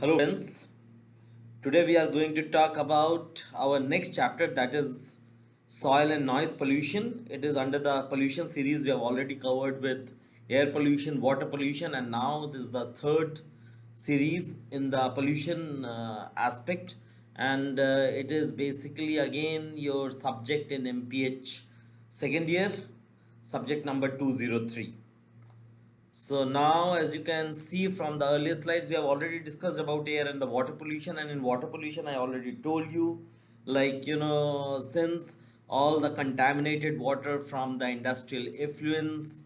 Hello friends, today we are going to talk about our next chapter, that is soil and noise pollution. It is under the pollution series. We have already covered with air pollution, water pollution, and now this is the third series in the pollution aspect, and it is basically again your subject in MPH second year, subject number 203. So now, as you can see from the earlier slides, we have already discussed about air and the water pollution. And in water pollution, I already told you, since all the contaminated water from the industrial effluents,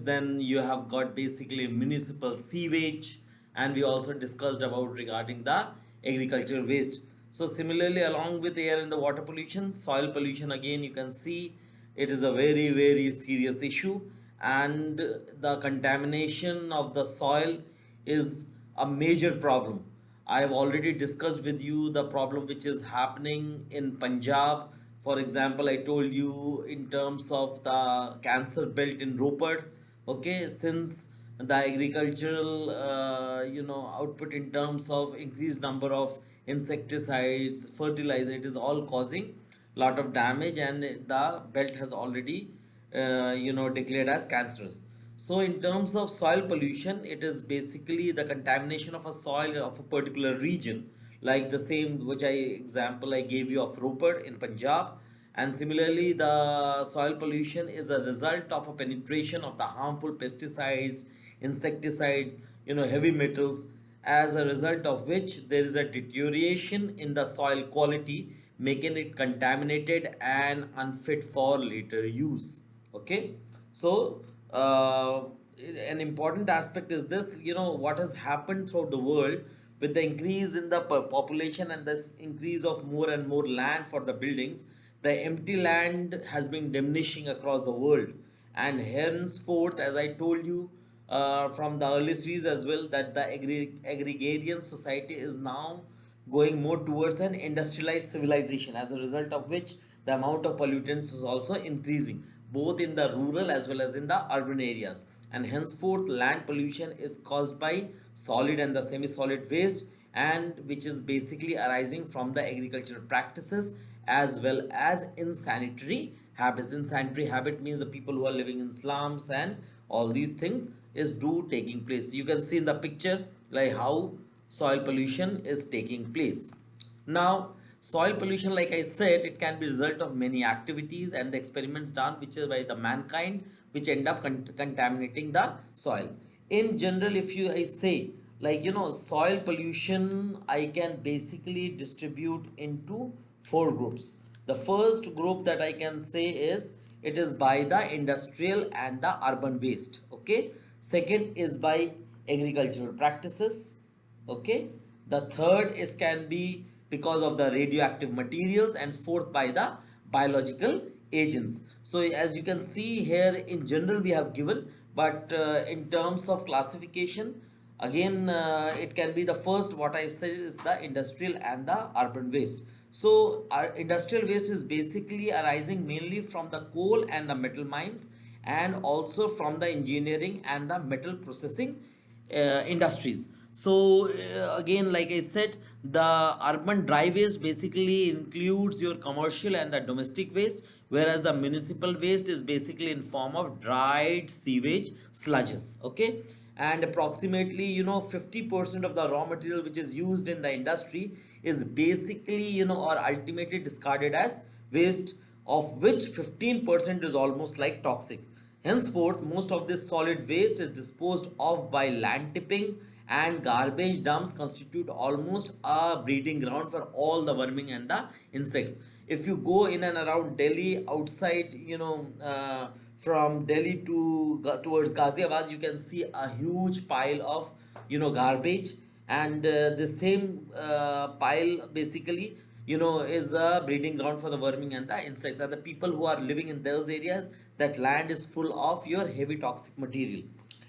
then you have got basically municipal sewage, and we also discussed about regarding the agricultural waste. So similarly, along with air and the water pollution, soil pollution, again you can see it is a very serious issue, and the contamination of the soil is a major problem. I have already discussed with you the problem which is happening in Punjab. For example, I told you in terms of the cancer belt in Ropar. Okay, since the agricultural output in terms of increased number of insecticides, fertilizer, it is all causing lot of damage, and the belt has already declared as cancerous. So in terms of soil pollution, it is basically the contamination of a soil of a particular region, like the same which I example I gave you of Ropar in Punjab. And similarly, the soil pollution is a result of a penetration of the harmful pesticides, insecticides, heavy metals, as a result of which there is a deterioration in the soil quality, making it contaminated and unfit for later use. Okay, so an important aspect is this, what has happened throughout the world with the increase in the population and this increase of more and more land for the buildings. The empty land has been diminishing across the world, and henceforth, as I told you from the early series as well, that the agrarian society is now going more towards an industrialized civilization, as a result of which the amount of pollutants is also increasing both in the rural as well as in the urban areas. And henceforth, land pollution is caused by solid and the semi-solid waste, and which is basically arising from the agricultural practices as well as insanitary habits. Insanitary habit means the people who are living in slums, and all these things is do taking place. You can see in the picture like how soil pollution is taking place. Now, soil pollution, like I said, it can be result of many activities and the experiments done which is by the mankind, which end up contaminating the soil. In general, if you I say, soil pollution, I can basically distribute into four groups. The first group that I can say is it is by the industrial and the urban waste. Okay, second is by agricultural practices. Okay, the third is can be because of the radioactive materials, and fourth by the biological agents. So as you can see here, in general we have given, but in terms of classification, again it can be the first what I said is the industrial and the urban waste. So our industrial waste is basically arising mainly from the coal and the metal mines, and also from the engineering and the metal processing industries. So again, like I said, the urban dry waste basically includes your commercial and the domestic waste, whereas the municipal waste is basically in form of dried sewage sludges. Okay, and approximately 50% of the raw material which is used in the industry is basically or ultimately discarded as waste, of which 15% is almost like toxic. Henceforth, most of this solid waste is disposed of by land tipping, and garbage dumps constitute almost a breeding ground for all the vermin and the insects. If you go in and around Delhi, outside, from Delhi to towards Ghaziabad, you can see a huge pile of garbage, and the same pile basically is a breeding ground for the vermin and the insects. And the people who are living in those areas, that land is full of your heavy toxic material,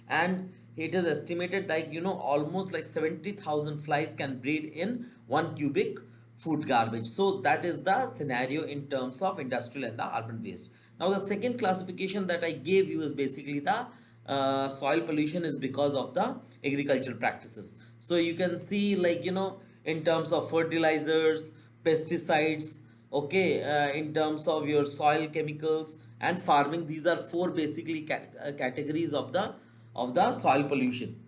and it is estimated like almost like 70,000 flies can breed in 1 cubic food garbage. So that is the scenario in terms of industrial and the urban waste. Now the second classification that I gave you is basically the soil pollution is because of the agricultural practices. So you can see, like, in terms of fertilizers, pesticides, okay, in terms of your soil chemicals and farming, these are four basically categories of the soil pollution.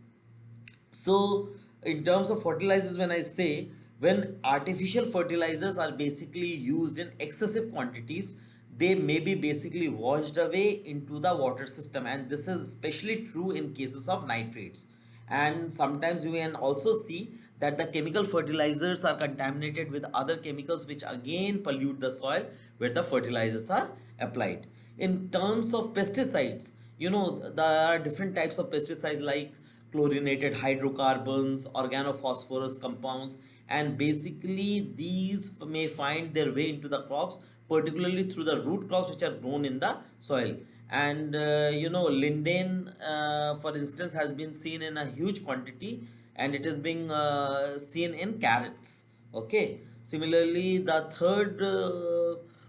So, in terms of fertilizers, when I say, when artificial fertilizers are basically used in excessive quantities, they may be basically washed away into the water system, and this is especially true in cases of nitrates. And sometimes you can also see that the chemical fertilizers are contaminated with other chemicals, which again pollute the soil where the fertilizers are applied. In terms of pesticides, there are different types of pesticides like chlorinated hydrocarbons, organophosphorus compounds, and basically these may find their way into the crops, particularly through the root crops which are grown in the soil. And linden, for instance, has been seen in a huge quantity, and it is being seen in carrots. Okay. Similarly, the third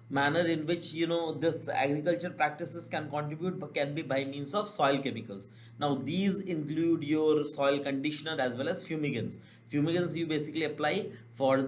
manner in which this agriculture practices can contribute can be by means of soil chemicals. Now these include your soil conditioner as well as fumigants. Fumigants you basically apply for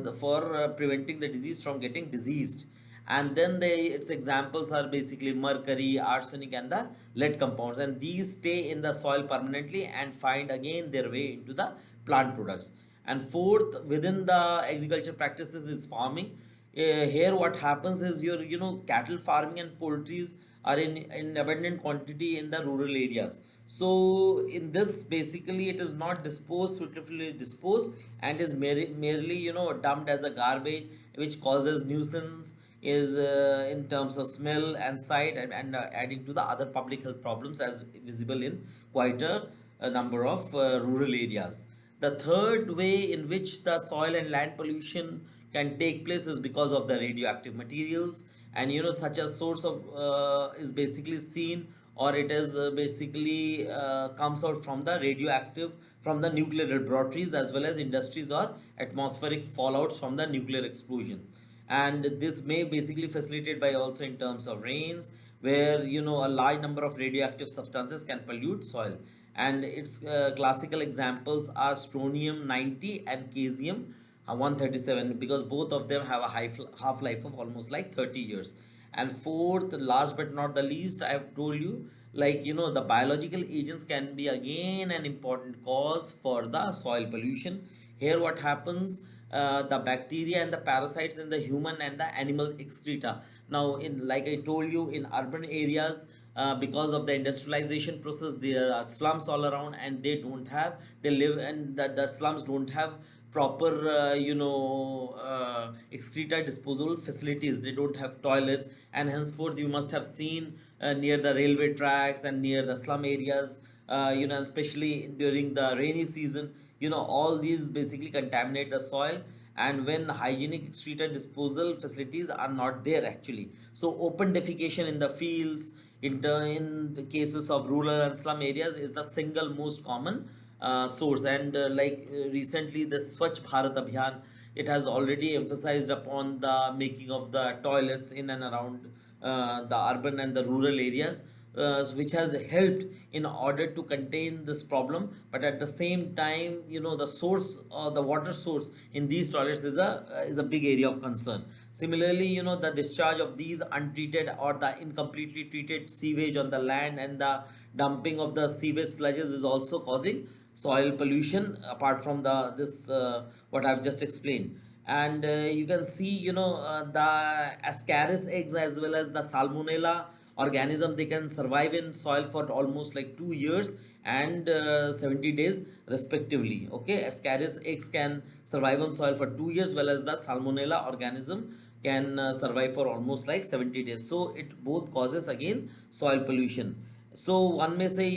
preventing the disease from getting diseased. And then its examples are basically mercury, arsenic, and the lead compounds, and these stay in the soil permanently and find again their way into the plant products. And fourth, within the agriculture practices, is farming. Here what happens is, your cattle farming and poultries are in abundant quantity in the rural areas. So in this, basically it is not disposed, suitably disposed, and is merely dumped as a garbage, which causes nuisance, is in terms of smell and sight, and adding to the other public health problems as visible in quite a number of rural areas. The third way in which the soil and land pollution can take place is because of the radioactive materials, and such a source of is basically seen, or it is basically comes out from the radioactive, from the nuclear laboratories as well as industries, or atmospheric fallouts from the nuclear explosion. And this may basically facilitate by also in terms of rains, where a large number of radioactive substances can pollute soil. And its classical examples are strontium 90 and caesium 137, because both of them have a half life of almost like 30 years. And fourth, last but not the least, I have told you, like, the biological agents can be again an important cause for the soil pollution. Here what happens, the bacteria and the parasites in the human and the animal excreta. Now, in, like I told you, in urban areas, because of the industrialization process, there are slums all around, and they live, and the slums don't have proper excreta disposal facilities. They don't have toilets, and henceforth you must have seen near the railway tracks and near the slum areas, especially during the rainy season, all these basically contaminate the soil. And when hygienic excreta disposal facilities are not there actually, so open defecation in the fields, in the cases of rural and slum areas, is the single most common source. And recently, the Swachh Bharat Abhiyan, it has already emphasized upon the making of the toilets in and around the urban and the rural areas, which has helped in order to contain this problem. But at the same time, the source, the water source in these toilets is a big area of concern. Similarly, the discharge of these untreated or the incompletely treated sewage on the land, and the dumping of the sewage sludges is also causing soil pollution, apart from the this what I've just explained. And you can see, the ascaris eggs as well as the salmonella organism, they can survive in soil for almost like 2 years and 70 days respectively. Okay, ascaris eggs can survive on soil for 2 years, well as the salmonella organism can survive for almost like 70 days. So it both causes again soil pollution. So one may say,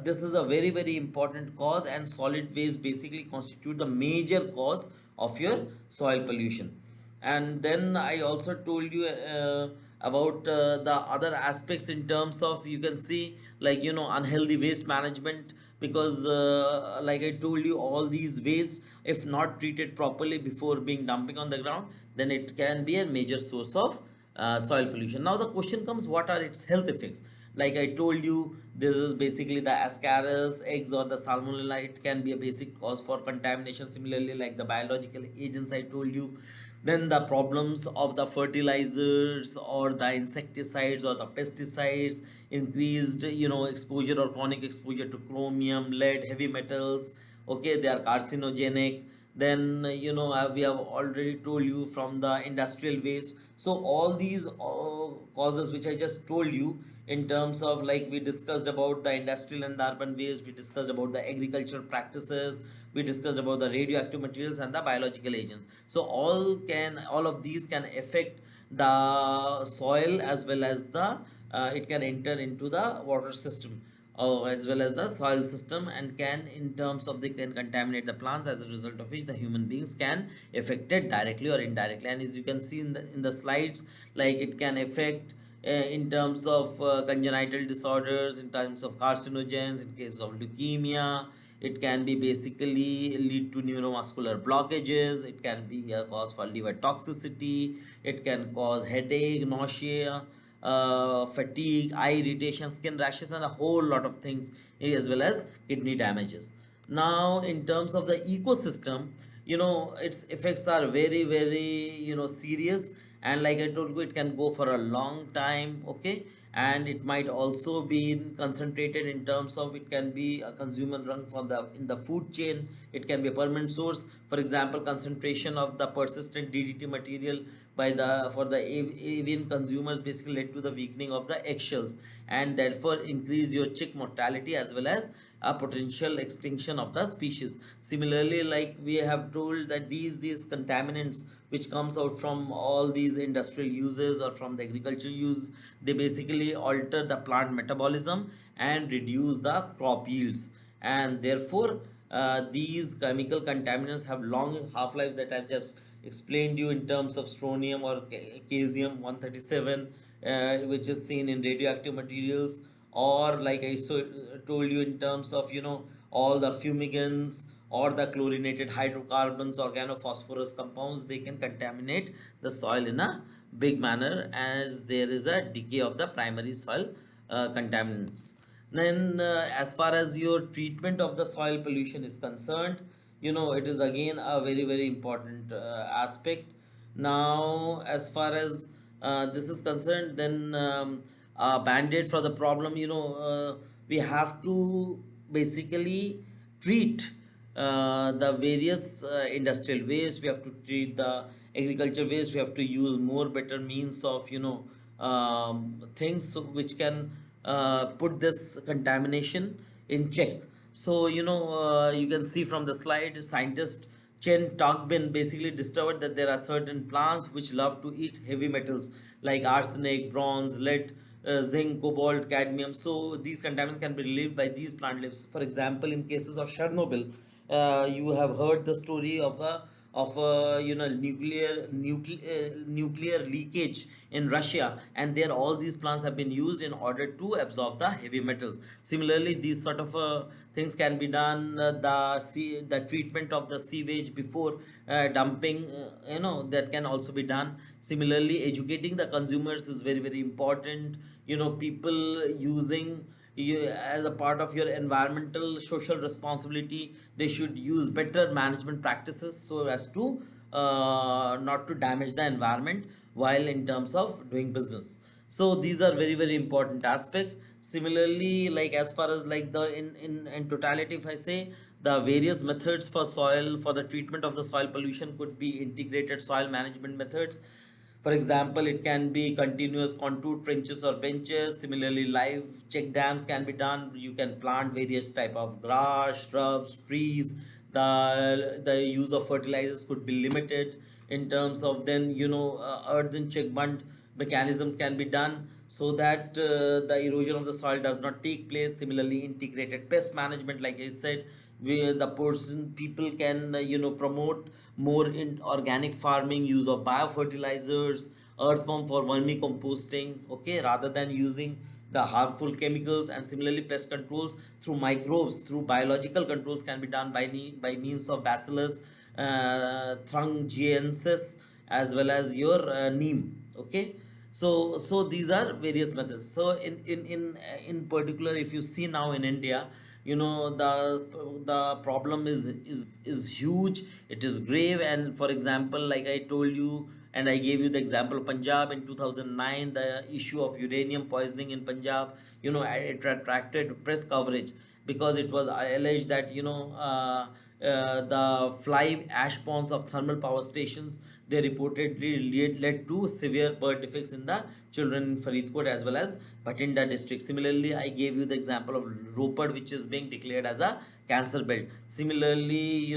this is a very very important cause, and solid waste basically constitute the major cause of your soil pollution. And then I also told you about the other aspects in terms of, you can see, like, unhealthy waste management, because like I told you, all these waste, if not treated properly before being dumping on the ground, then it can be a major source of soil pollution. Now the question comes, what are its health effects? Like I told you, this is basically the ascaris, eggs, or the salmonella. It can be a basic cause for contamination. Similarly, like the biological agents I told you, then the problems of the fertilizers or the insecticides or the pesticides, increased exposure or chronic exposure to chromium, lead, heavy metals. Okay, they are carcinogenic. Then we have already told you from the industrial waste. So all these causes which I just told you, in terms of, like, we discussed about the industrial and the urban waste, we discussed about the agricultural practices, we discussed about the radioactive materials and the biological agents. So all of these can affect the soil, as well as the it can enter into the water system, as well as the soil system, and can, in terms of, they can contaminate the plants, as a result of which the human beings can affected directly or indirectly. And as you can see in the slides, like, it can affect in terms of congenital disorders, in terms of carcinogens, in case of leukemia. It can be basically lead to neuromuscular blockages. It can be a cause for liver toxicity. It can cause headache, nausea, fatigue, eye irritation, skin rashes, and a whole lot of things, as well as kidney damages. Now, in terms of the ecosystem, its effects are very, very serious. And like I told you, it can go for a long time. Okay, and it might also be concentrated, in terms of, it can be a consumer run for the in the food chain. It can be a permanent source. For example, concentration of the persistent DDT material by the for the avian consumers basically led to the weakening of the eggshells, and therefore increase your chick mortality, as well as a potential extinction of the species. Similarly, like we have told, that these contaminants which comes out from all these industrial uses or from the agricultural use, they basically alter the plant metabolism and reduce the crop yields. And therefore, these chemical contaminants have long half-life, that I've just explained you, in terms of strontium or cesium 137, which is seen in radioactive materials. Or like told you, in terms of all the fumigants or the chlorinated hydrocarbons, organophosphorus compounds, they can contaminate the soil in a big manner, as there is a decay of the primary soil contaminants. Then, as far as your treatment of the soil pollution is concerned, it is again a very, very important aspect. Now, as far as this is concerned, then a band-aid for the problem, we have to basically treat the various industrial waste. We have to treat the agriculture waste. We have to use more better means of things which can put this contamination in check. So you can see from the slide, scientist Chen Togbin basically discovered that there are certain plants which love to eat heavy metals like arsenic, bronze, lead, zinc, cobalt, cadmium. So these contaminants can be relieved by these plant leaves. For example, in cases of Chernobyl, you have heard the story of a nuclear leakage in Russia, and there all these plants have been used in order to absorb the heavy metals. Similarly, these sort of things can be done. The treatment of the sewage before dumping, that can also be done. Similarly, educating the consumers is very, very important. People using as a part of your environmental social responsibility, they should use better management practices, so as to not to damage the environment while in terms of doing business. So these are very, very important aspects. Similarly, like as far as like the in totality, if I say, the various methods for soil, for the treatment of the soil pollution, could be integrated soil management methods. For example, it can be continuous contour trenches or benches. Similarly, live check dams can be done. You can plant various type of grass, shrubs, trees. The use of fertilizers could be limited. In terms of, then earthen check bund mechanisms can be done, so that the erosion of the soil does not take place. Similarly, integrated pest management, like I said, where the person people can promote more in organic farming, use of biofertilizers, earthworm for vermicomposting, okay, rather than using the harmful chemicals. And similarly, pest controls through microbes, through biological controls, can be done by means of bacillus thuringiensis, as well as your neem. Okay, So these are various methods. So in particular, if you see now in India, the problem is huge. It is grave. And for example, like I told you, and I gave you the example of Punjab in 2009, the issue of uranium poisoning in Punjab, it attracted press coverage because it was alleged that the fly ash ponds of thermal power stations, they reportedly led to severe birth defects in the children in Faridkot as well as Bhatinda district. Similarly, I gave you the example of Ropar, which is being declared as a cancer belt. Similarly,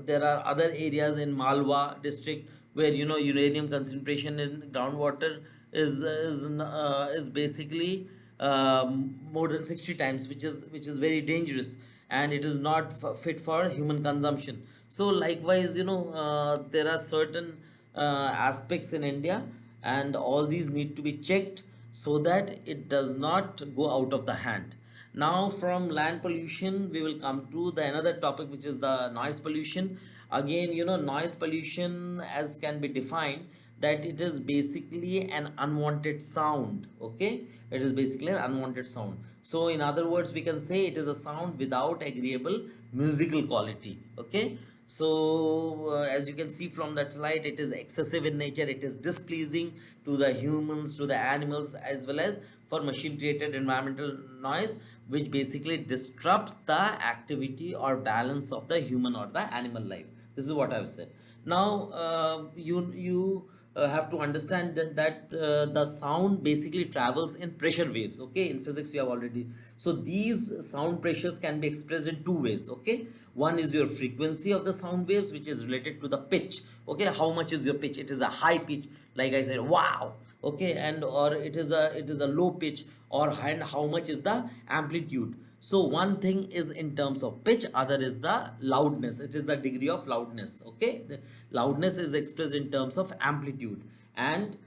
there are other areas in Malwa district where uranium concentration in groundwater is basically more than 60 times, which is very dangerous, and it is not fit for human consumption. So likewise, there are certain aspects in India, and all these need to be checked so that it does not go out of the hand. Now from land pollution we will come to the another topic, which is the noise pollution. Again, noise pollution, as can be defined, that it is basically an unwanted sound. Okay, it is basically an unwanted sound. So in other words, we can say it is a sound without agreeable musical quality. Okay, so as you can see from that slide, it is excessive in nature, it is displeasing to the humans, to the animals, as well as for machine created environmental noise, which basically disrupts the activity or balance of the human or the animal life. This is what I've said. Now you have to understand that the sound basically travels in pressure waves. Okay, in physics you have already. So these sound pressures can be expressed in two ways. Okay, one is your frequency of the sound waves, which is related to the pitch. Okay, how much is your pitch? It is a high pitch, like I said, wow. Okay, and or it is a low pitch, or and how much is the amplitude. So one thing is in terms of pitch, other is the loudness. It is the degree of loudness. Okay, the loudness is expressed in terms of amplitude, and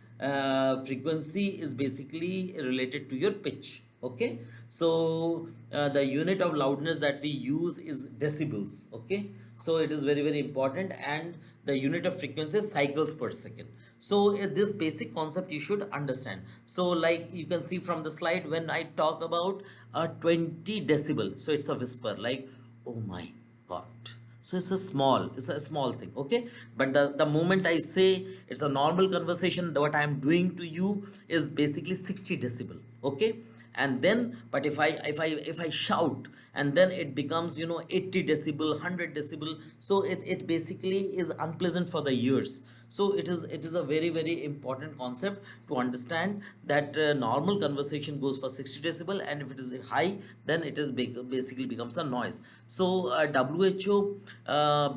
frequency is basically related to your pitch. Okay, so the unit of loudness that we use is decibels. Okay, so it is very very important, and the unit of frequency is cycles per second. So this basic concept you should understand. So like you can see from the slide, when I talk about a 20 decibel, so it's a whisper, like, oh my god. So it's a small thing. Okay, but the moment I say it's a normal conversation, what I'm doing to you is basically 60 decibel. Okay, and then but if I shout, and then it becomes 80 decibel, 100 decibel, so it basically is unpleasant for the ears. So it is a very very important concept to understand that normal conversation goes for 60 decibel, and if it is high, then it is basically becomes a noise. So WHO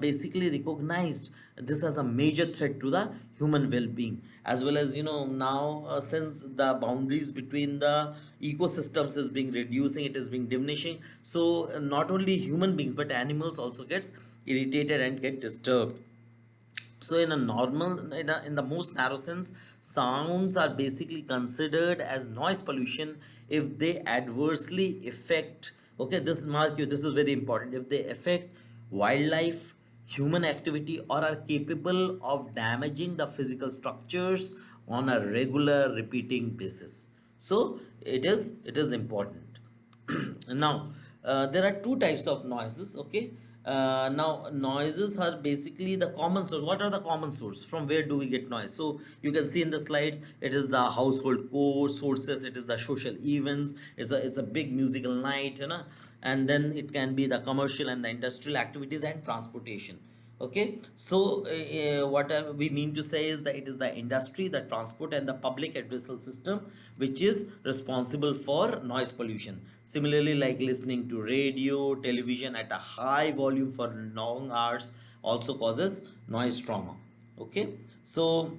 basically recognized this as a major threat to the human well-being, as well as now since the boundaries between the ecosystems is being reducing, it is being diminishing. So not only human beings but animals also gets irritated and get disturbed. So in a normal, in the most narrow sense, sounds are basically considered as noise pollution if they adversely affect, okay, this mark you, this is very important, if they affect wildlife, human activity, or are capable of damaging the physical structures on a regular repeating basis. So it is important. Now there are two types of noises. Okay, now noises are basically the common source. What are the common source? From where do we get noise? So you can see in the slides, it is the household core sources, it is the social events, it's a big musical night, and then it can be the commercial and the industrial activities and transportation. Okay, so what we mean to say is that it is the industry, the transport, and the public addressal system which is responsible for noise pollution. Similarly, like listening to radio, television at a high volume for long hours also causes noise trauma. Okay, so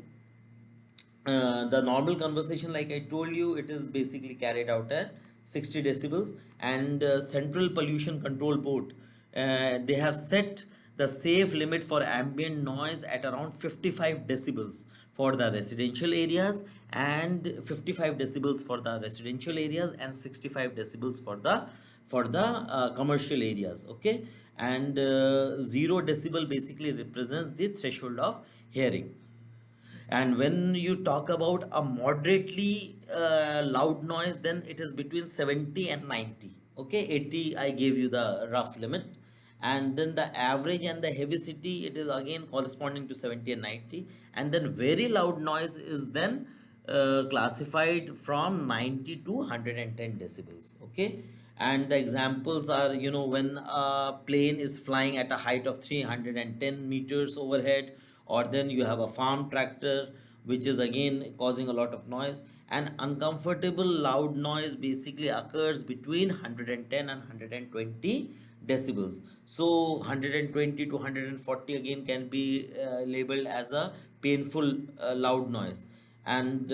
the normal conversation, like I told you, it is basically carried out at 60 decibels, and Central Pollution Control Board, they have set the safe limit for ambient noise at around 55 decibels for the residential areas, and 55 decibels for the residential areas, and 65 decibels for the commercial areas. Okay, and 0 decibel basically represents the threshold of hearing. And when you talk about a moderately loud noise, then it is between 70 and 90. Okay, 80 I gave you the rough limit. And then the average and the heavy city, it is again corresponding to 70 and 90. And then very loud noise is then classified from 90 to 110 decibels. Okay, and the examples are, when a plane is flying at a height of 310 meters overhead, or then you have a farm tractor which is again causing a lot of noise. And uncomfortable loud noise basically occurs between 110 and 120 decibels. So 120 to 140 again can be labeled as a painful loud noise. And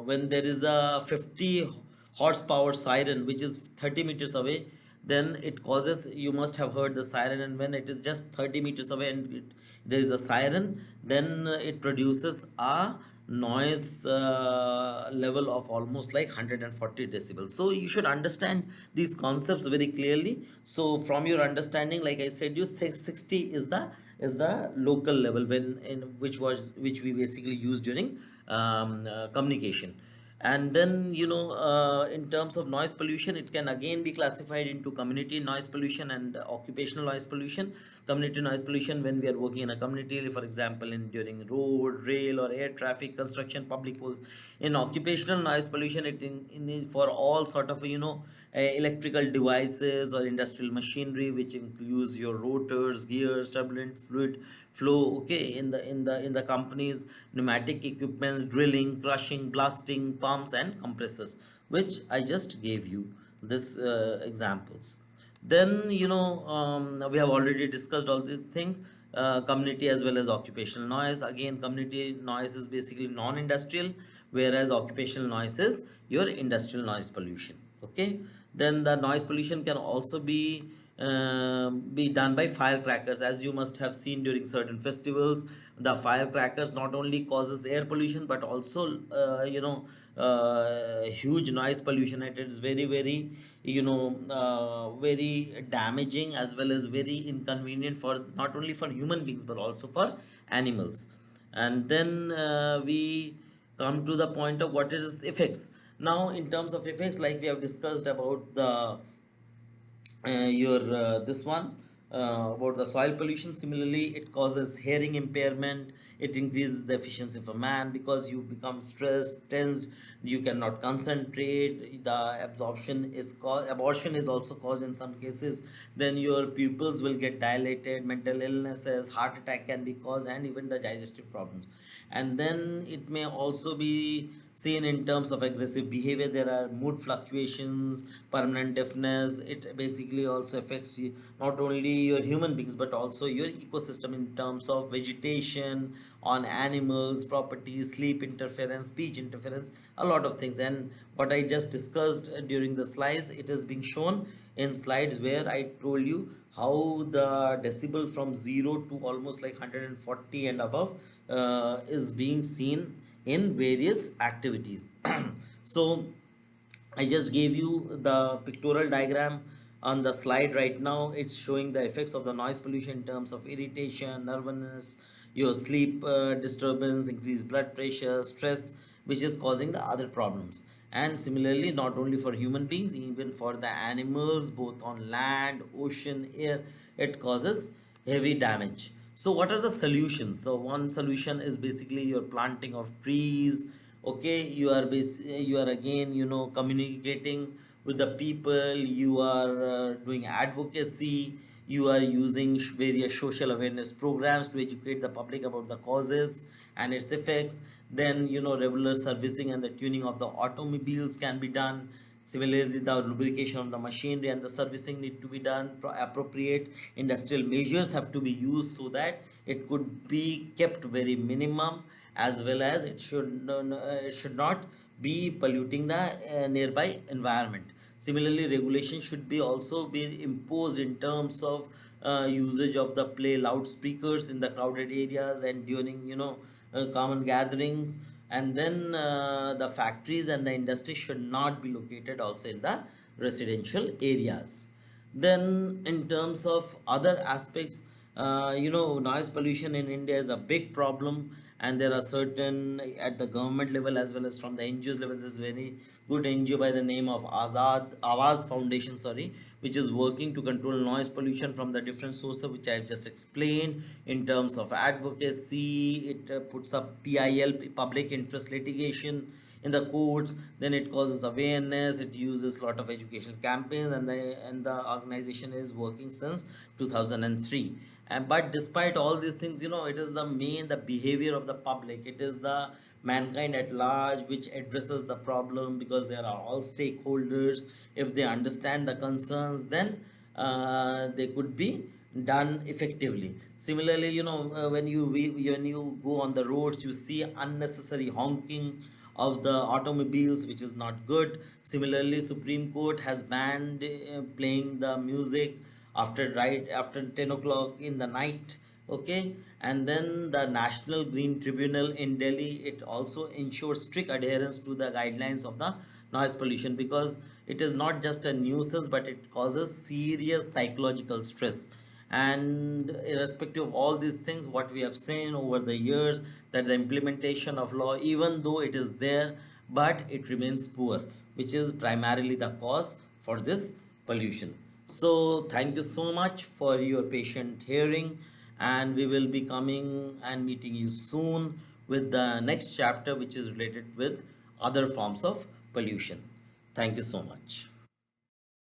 when there is a 50 horsepower siren which is 30 meters away, then it causes, you must have heard the siren, and when it is just 30 meters away and there is a siren, then it produces a noise level of almost like 140 decibels. So you should understand these concepts very clearly. So from your understanding, like I said, you 60 is the local level, when in which we basically use during communication. And then, in terms of noise pollution, it can again be classified into community noise pollution and occupational noise pollution. Community noise pollution, when we are working in a community, for example, in during road, rail, or air traffic, construction, public pools. In occupational noise pollution, it in for all sort of, electrical devices or industrial machinery, which includes your rotors, gears, turbulent fluid flow. Okay, in the companies, pneumatic equipments, drilling, crushing, blasting, pumps, and compressors, which I just gave you this examples. Then, we have already discussed all these things. Community as well as occupational noise. Again, community noise is basically non-industrial, whereas occupational noise is your industrial noise pollution. Okay, then the noise pollution can also be done by firecrackers. As you must have seen during certain festivals, the firecrackers not only causes air pollution but also huge noise pollution. It is very, very, very damaging, as well as very inconvenient for not only for human beings but also for animals. And then we come to the point of what is effects. Now, in terms of effects, like we have discussed about the your this one about the soil pollution. Similarly, it causes hearing impairment. It increases the efficiency of a man because you become stressed, tensed, you cannot concentrate. The absorption is caused, abortion is also caused in some cases. Then your pupils will get dilated, mental illnesses, heart attack can be caused, and even the digestive problems. And then it may also be seen in terms of aggressive behavior. There are mood fluctuations, permanent deafness. It basically also affects you, not only your human beings but also your ecosystem in terms of vegetation, on animals, properties, sleep interference, speech interference, a lot of things. And what I just discussed during the slides, it is being shown in slides where I told you how the decibel from 0 to almost like 140 and above is being seen in various activities. So I just gave you the pictorial diagram on the slide right now. It's showing the effects of the noise pollution in terms of irritation, nervousness, your sleep disturbance, increased blood pressure, stress, which is causing the other problems. And similarly, not only for human beings, even for the animals, both on land, ocean, air, it causes heavy damage. So what are the solutions? So one solution is basically your planting of trees. Okay, you are again, communicating with the people. You are doing advocacy. You are using various social awareness programs to educate the public about the causes and its effects. Then, regular servicing and the tuning of the automobiles can be done. Similarly, the lubrication of the machinery and the servicing need to be done. Appropriate industrial measures have to be used so that it could be kept very minimum, as well as it should not be polluting the nearby environment. Similarly, regulation should be also be imposed in terms of usage of the play loudspeakers in the crowded areas and during, common gatherings. And then the factories and the industry should not be located also in the residential areas. Then in terms of other aspects, Noise pollution in India is a big problem, and there are certain at the government level as well as from the NGOs level. There's very good NGO by the name of Azad Awaz Foundation, sorry, which is working to control noise pollution from the different sources, which I have just explained in terms of advocacy. It puts up PIL, public interest litigation, in the courts. Then it causes awareness, it uses a lot of educational campaigns, and the organization is working since 2003. But despite all these things, it is the behavior of the public, it is the mankind at large which addresses the problem, because there are all stakeholders. If they understand the concerns, then they could be done effectively. Similarly, when you go on the roads, you see unnecessary honking of the automobiles, which is not good. Similarly, Supreme Court has banned playing the music after 10 o'clock in the night. Okay. And then the National Green Tribunal in Delhi, it also ensures strict adherence to the guidelines of the noise pollution, because it is not just a nuisance, but it causes serious psychological stress. And irrespective of all these things, what we have seen over the years, that the implementation of law, even though it is there, but it remains poor, which is primarily the cause for this pollution. So thank you so much for your patient hearing, and we will be coming and meeting you soon with the next chapter, which is related with other forms of pollution. Thank you so much.